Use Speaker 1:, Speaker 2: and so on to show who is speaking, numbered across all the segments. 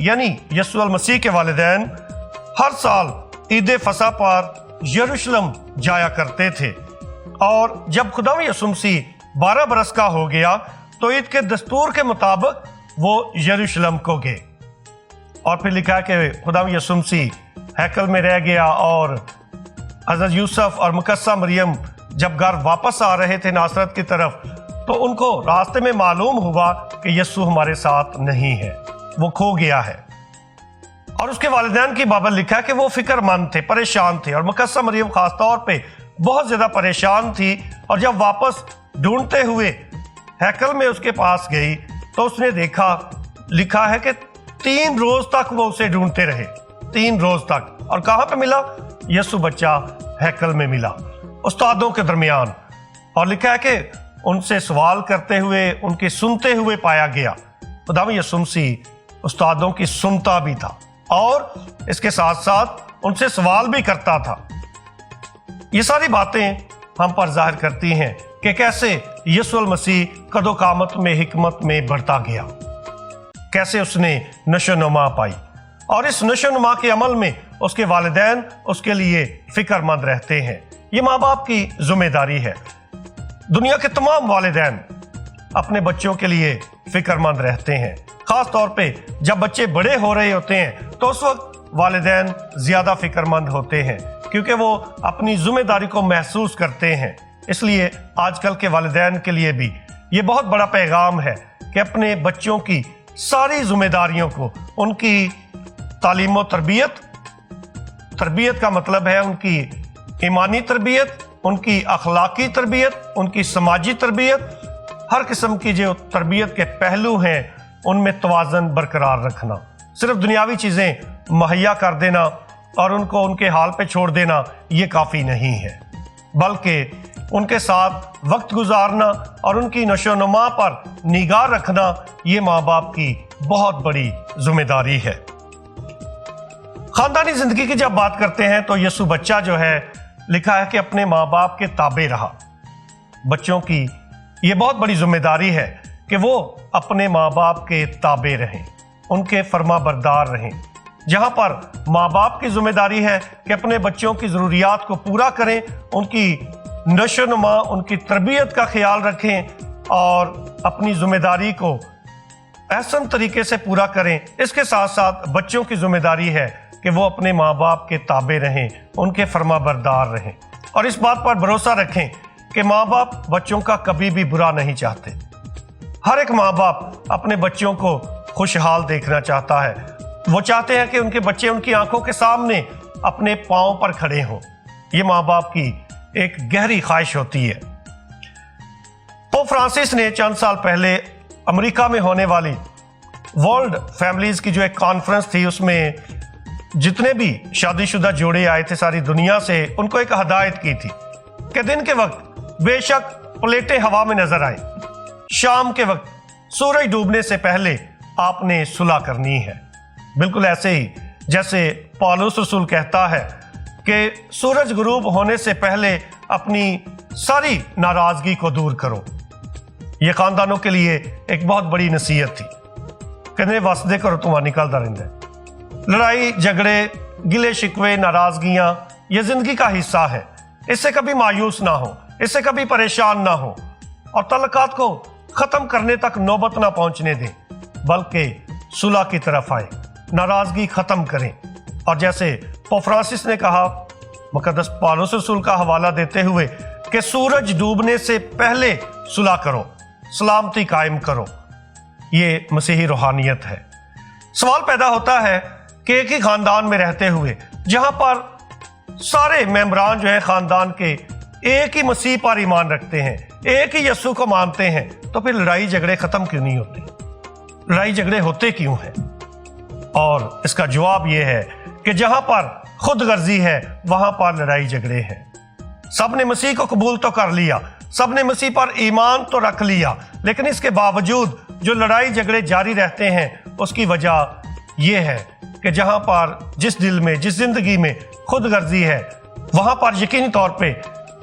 Speaker 1: یعنی یسوع المسیح کے والدین ہر سال عید فصح پر یروشلم جایا کرتے تھے، اور جب خداوند یسوع مسیح 12 برس کا ہو گیا تو عید کے دستور کے مطابق وہ یروشلم کو گئے۔ اور پھر لکھا کہ خداوند یسوع مسیح ہیکل میں رہ گیا، اور حضرت یوسف اور مقدسہ مریم جب گھر واپس آ رہے تھے ناصرت کی طرف تو ان کو راستے میں معلوم ہوا کہ یسوع ہمارے ساتھ نہیں ہے، وہ کھو گیا ہے۔ اور اس کے والدین کی بابت لکھا کہ وہ فکر مند تھے، پریشان تھے، اور مقدسہ مریم خاص طور پہ بہت زیادہ پریشان تھی، اور جب واپس ڈھونڈتے ہوئے ہیکل میں اس کے پاس گئی تو اس نے دیکھا، لکھا ہے کہ 3 روز تک وہ اسے ڈھونڈتے رہے، 3 روز تک۔ اور کہاں پہ ملا؟ یسوع بچہ ہیکل میں ملا، استادوں کے درمیان، اور لکھا ہے کہ ان سے سوال کرتے ہوئے، ان کے سنتے ہوئے پایا گیا۔ خداوند یسوع مسیح استادوں کی سنتا بھی تھا اور اس کے ساتھ ساتھ ان سے سوال بھی کرتا تھا۔ یہ ساری باتیں ہم پر ظاہر کرتی ہیں کہ کیسے یسوع المسیح قد و قامت میں، حکمت میں بڑھتا گیا، کیسے اس نے نشو و نما پائی، اور اس نشو و نما کے عمل میں اس کے والدین اس کے لیے فکر مند رہتے ہیں۔ یہ ماں باپ کی ذمہ داری ہے۔ دنیا کے تمام والدین اپنے بچوں کے لیے فکر مند رہتے ہیں، خاص طور پہ جب بچے بڑے ہو رہے ہوتے ہیں تو اس وقت والدین زیادہ فکر مند ہوتے ہیں، کیونکہ وہ اپنی ذمہ داری کو محسوس کرتے ہیں۔ اس لیے آج کل کے والدین کے لیے بھی یہ بہت بڑا پیغام ہے کہ اپنے بچوں کی ساری ذمہ داریوں کو، ان کی تعلیم و تربیت کا مطلب ہے ان کی ایمانی تربیت، ان کی اخلاقی تربیت، ان کی سماجی تربیت، ہر قسم کی جو تربیت کے پہلو ہیں ان میں توازن برقرار رکھنا۔ صرف دنیاوی چیزیں مہیا کر دینا اور ان کو ان کے حال پہ چھوڑ دینا یہ کافی نہیں ہے، بلکہ ان کے ساتھ وقت گزارنا اور ان کی نشو و نما پر نگاہ رکھنا یہ ماں باپ کی بہت بڑی ذمہ داری ہے۔ خاندانی زندگی کی جب بات کرتے ہیں تو یسوع بچہ جو ہے، لکھا ہے کہ اپنے ماں باپ کے تابع رہا۔ بچوں کی یہ بہت بڑی ذمہ داری ہے کہ وہ اپنے ماں باپ کے تابع رہیں، ان کے فرما بردار رہیں۔ جہاں پر ماں باپ کی ذمہ داری ہے کہ اپنے بچوں کی ضروریات کو پورا کریں، ان کی نشو و نما، ان کی تربیت کا خیال رکھیں اور اپنی ذمہ داری کو احسن طریقے سے پورا کریں۔ اس کے ساتھ ساتھ بچوں کی ذمہ داری ہے کہ وہ اپنے ماں باپ کے تابع رہیں، ان کے فرما بردار رہیں، اور اس بات پر بھروسہ رکھیں کہ ماں باپ بچوں کا کبھی بھی برا نہیں چاہتے۔ ہر ایک ماں باپ اپنے بچوں کو خوشحال دیکھنا چاہتا ہے۔ وہ چاہتے ہیں کہ ان کے بچے ان کی آنکھوں کے سامنے اپنے پاؤں پر کھڑے ہوں۔ یہ ماں باپ کی ایک گہری خواہش ہوتی ہے۔ پوپ فرانسس نے چند سال پہلے امریکہ میں ہونے والی ورلڈ فیملیز کی جو ایک کانفرنس تھی، اس میں جتنے بھی شادی شدہ جوڑے آئے تھے ساری دنیا سے، ان کو ایک ہدایت کی تھی کہ دن کے وقت بے شک پلیٹیں ہوا میں نظر آئیں، شام کے وقت سورج ڈوبنے سے پہلے آپ نے صلح کرنی ہے۔ بالکل ایسے ہی جیسے پالوس رسول کہتا ہے کہ سورج غروب ہونے سے پہلے اپنی ساری ناراضگی کو دور کرو۔ یہ خاندانوں کے لیے ایک بہت بڑی نصیحت تھی کہ نہیں واسطے کرو تمہاں نکلتا رہتا ہے۔ لڑائی جھگڑے، گلے شکوے، ناراضگیاں یہ زندگی کا حصہ ہے۔ اس سے کبھی مایوس نہ ہو، اس سے کبھی پریشان نہ ہو، اور تعلقات کو ختم کرنے تک نوبت نہ پہنچنے دیں، بلکہ صلح کی طرف آئیں، ناراضگی ختم کریں۔ اور جیسے پوپ فرانسس نے کہا، مقدس پالوس رسول کا حوالہ دیتے ہوئے، کہ سورج ڈوبنے سے پہلے صلح کرو، سلامتی قائم کرو۔ یہ مسیحی روحانیت ہے۔ سوال پیدا ہوتا ہے کہ ایک ہی خاندان میں رہتے ہوئے، جہاں پر سارے ممبران جو ہیں خاندان کے ایک ہی مسیح پر ایمان رکھتے ہیں، ایک ہی یسوع کو مانتے ہیں، تو پھر لڑائی جھگڑے ختم کیوں نہیں ہوتے؟ لڑائی جھگڑے ہوتے کیوں ہیں؟ اور اس کا جواب یہ ہے کہ جہاں پر خود غرضی ہے وہاں پر لڑائی جھگڑے ہیں۔ سب نے مسیح کو قبول تو کر لیا، سب نے مسیح پر ایمان تو رکھ لیا، لیکن اس کے باوجود جو لڑائی جھگڑے جاری رہتے ہیں، اس کی وجہ یہ ہے کہ جہاں پر جس دل میں، جس زندگی میں خود غرضی ہے، وہاں پر یقینی طور پہ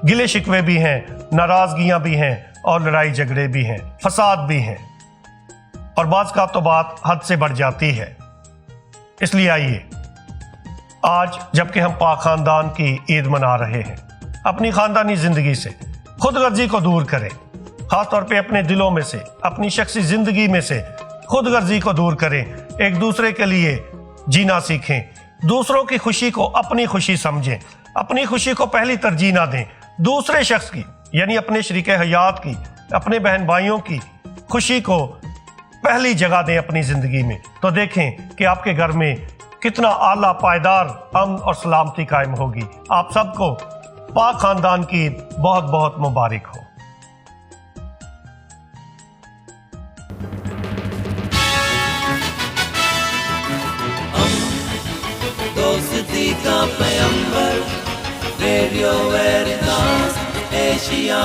Speaker 1: گلے شکوے بھی ہیں، ناراضگیاں بھی ہیں، اور لڑائی جھگڑے بھی ہیں، فساد بھی ہیں، اور بعض کا تو بات حد سے بڑھ جاتی ہے۔ اس لیے آئیے آج جبکہ ہم پاک خاندان کی عید منا رہے ہیں، اپنی خاندانی زندگی سے خود غرضی کو دور کریں، خاص طور پہ اپنے دلوں میں سے، اپنی شخصی زندگی میں سے خود غرضی کو دور کریں، ایک دوسرے کے لیے جینا سیکھیں، دوسروں کی خوشی کو اپنی خوشی سمجھیں، اپنی خوشی کو پہلی ترجیح نہ دیں، دوسرے شخص کی یعنی اپنے شریک حیات کی، اپنے بہن بھائیوں کی خوشی کو پہلی جگہ دیں اپنی زندگی میں، تو دیکھیں کہ آپ کے گھر میں کتنا اعلیٰ پائیدار امن اور سلامتی قائم ہوگی۔ آپ سب کو پاک خاندان کی عید بہت بہت مبارک ہو۔
Speaker 2: دوستی کا پیمبر ریڈیو ویرناس ایشیا